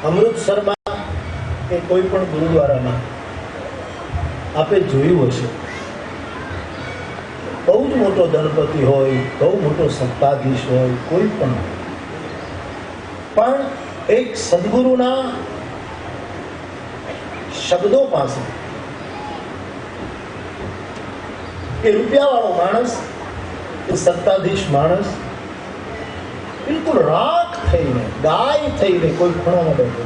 અમૃતસરમાં કે કોઈ પણ ગુરુદ્વારામાં આપે જોયું હશે, બહુ જ મોટો ગણપતિ હોય, બહુ મોટો સત્તાધીશ હોય, કોઈ પણ એક સદગુરુના શબ્દો પાસે એ રૂપિયાવાળો માણસ, એ સત્તાધીશ માણસ બિલકુલ રાખ થઈને, ગાય થઈને કોઈ ખૂણામાં બેઠો.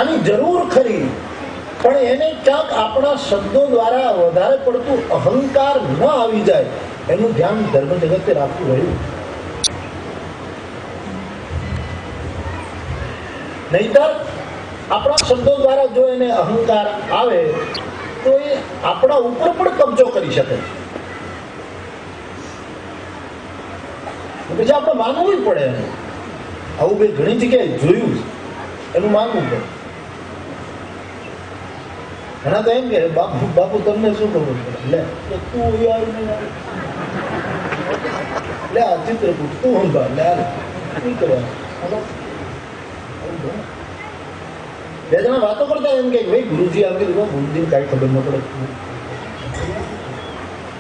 આની જરૂર ખરી, પણ એને ક્યાંક આપણા શબ્દો દ્વારા વધારે પડતું અહંકાર ન આવી જાય એનું ધ્યાન ધર્મ જગતે રાખવું રહ્યું. નહીતર આપણા શબ્દો દ્વારા જો એને અહંકાર આવે તો એ આપણા ઉપર પણ કબજો કરી શકે. પછી આપણે માનવું પડે એનું. આવું બે ઘણી જગ્યાએ જોયું, એનું માનવું પડે. ઘણા તો એમ કે બાપુ બાપુ તમને શું ખબર પડે, લે તું યાર લે આ ચિત્રકૂટ તું હંભા લે શું કરવા. બે જણા વાતો કરતા એમ કે ભાઈ ગુરુજી આમ કીધું, ગુરુજી કઈ ખબર ન પડે.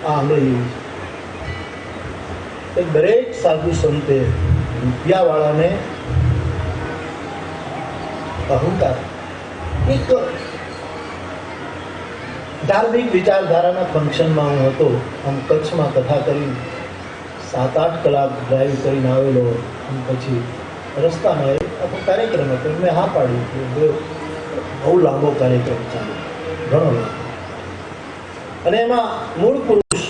આ આંગળી દરેક સાધુ સંતે રૂપિયા વાળાને અહંકાર, એક ધાર્મિક વિચારધારાના ફંક્શનમાં હું હતો. આમ કચ્છમાં કથા કરી 7-8 કલાક ડ્રાઈવ કરીને આવેલો. પછી રસ્તામાં આખો કાર્યક્રમ હતો, મેં હા પાડી. બહુ લાંબો કાર્યક્રમ ચાલ્યો, ઘણો લાંબો. અને એમાં મૂળ પુરુષ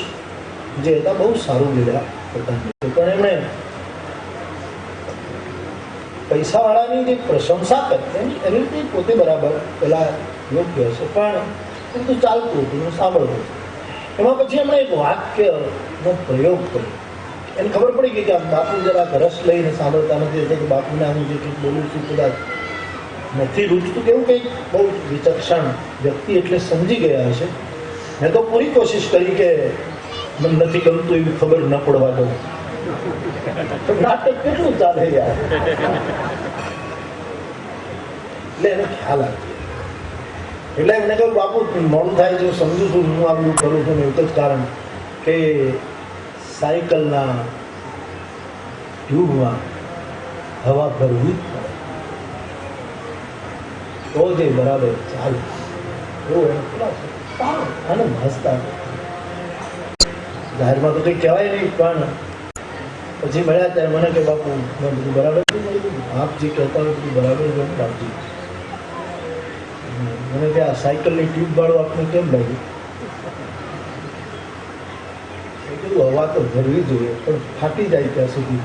જે હતા બહુ સારું લીધા હતા, પણ એમણે પૈસાવાળાની જે પ્રશંસા કરતી એની રીતે પોતે બરાબર પેલા યોગ્ય હશે, પણ બધું ચાલતું હતું, હું સાંભળતો. એમાં પછી એમણે એક વાક્યનો પ્રયોગ કર્યો. એને ખબર પડી ગઈ કે આમ બાપુ જરાક રસ લઈને સાંભળતા નથી, એટલે કે બાપુને હું જે કંઈક બોલું છું કદાચ નથી રૂચતું, કેવું કંઈક બહુ વિચક્ષણ વ્યક્તિ એટલે સમજી ગયા હશે. મેં તો પૂરી કોશિશ કરી કે મને નથી ગમતું એવી ખબર ન પડવા દઉં. નાટક કેટલું ચાલે યાર. એટલે એને ખ્યાલ આવે. એટલે એમને કહ્યું બાપુ મોડું થાય છે, સમજુ છું, હું આ બધું કરું છું. એક જ કારણ કે સાયકલના ટ્યુબમાં હવા ભરવી તો જે બરાબર ચાલે એવું અને મસ્ત જાહેરમાં તો કંઈ કહેવાય નહીં. પણ પછી મળ્યા ત્યારે મને કે બાપુ બધું બરાબર આપ જે કહેતા હોય બધું બરાબર આપજી. મને કે આ સાયકલની ટ્યુબ વાળું આપણે કેમ લાગ્યું? હવા તો ભરવી જોઈએ, પણ ફાટી જાય ત્યાં સુધી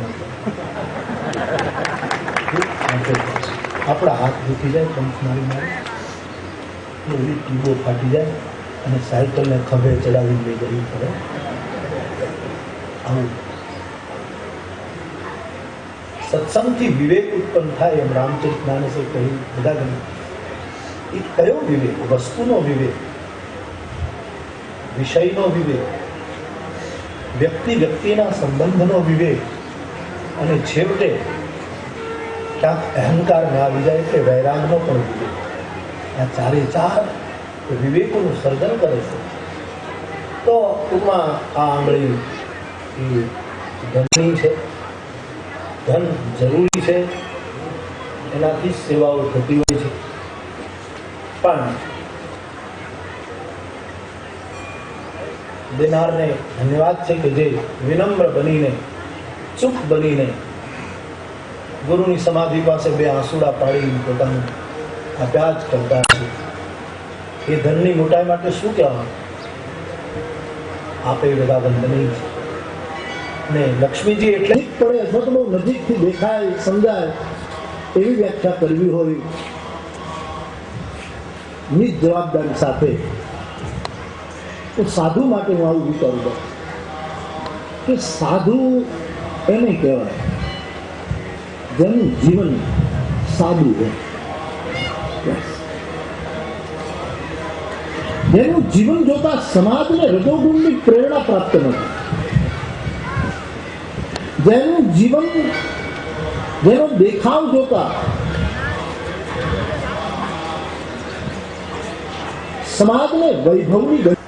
આપણા હાથ દુખી જાય, પંચ મારી મારી એવી ટ્યુબો ફાટી જાય અને સાયકલને ખભે ચડાવીને લઈ જવી પડે. આવું સત્સંગથી વિવેક ઉત્પન્ન થાય એમ રામચરિત માનસે કહ્યું. બધા ગમે એ કયો વિવેક? વસ્તુનો વિવેક, વિષયનો વિવેક, વ્યક્તિ વ્યક્તિના સંબંધનો વિવેક, અને છેવટે ક્યાંક અહંકાર ના આવી જાય એટલે વૈરાગનો પણ વિવેક. આ ચારે ચાર વિવેકોનું સર્જન કરે છે. તો ટૂંકમાં આ આંગળી એ ધનની છે, ધન જરૂરી છે, એનાથી સેવાઓ થતી હોય છે. પણ દેનારને ધન્યવાદ છે કે જે વિનમ્ર બનીને, ચૂપ બનીને ગુરુની સમાધિ પાસે 2 આંસુડા પાડી પોતાનું આપ્યા જ કરતા છે. એ ધનની મોટાઈ માટે શું કહેવાનું? આપે બધા વંદનીય છે. ને લક્ષ્મીજી એટલે પડે અથવા તો બહુ નજીકથી દેખાય, સમજાય એવી વ્યાખ્યા કરવી હોય નિજ જવાબદારી સાથે, તો સાધુ માટે હું આવું વિચારું કે સાધુ એને કહેવાય જેનું જીવન સાદું હોય, જેનું જીવન જોતા સમાજને રજોગુણની પ્રેરણા પ્રાપ્ત નથી. જેનું જીવન, જેનો દેખાવ જોતા સમાજને વૈભવની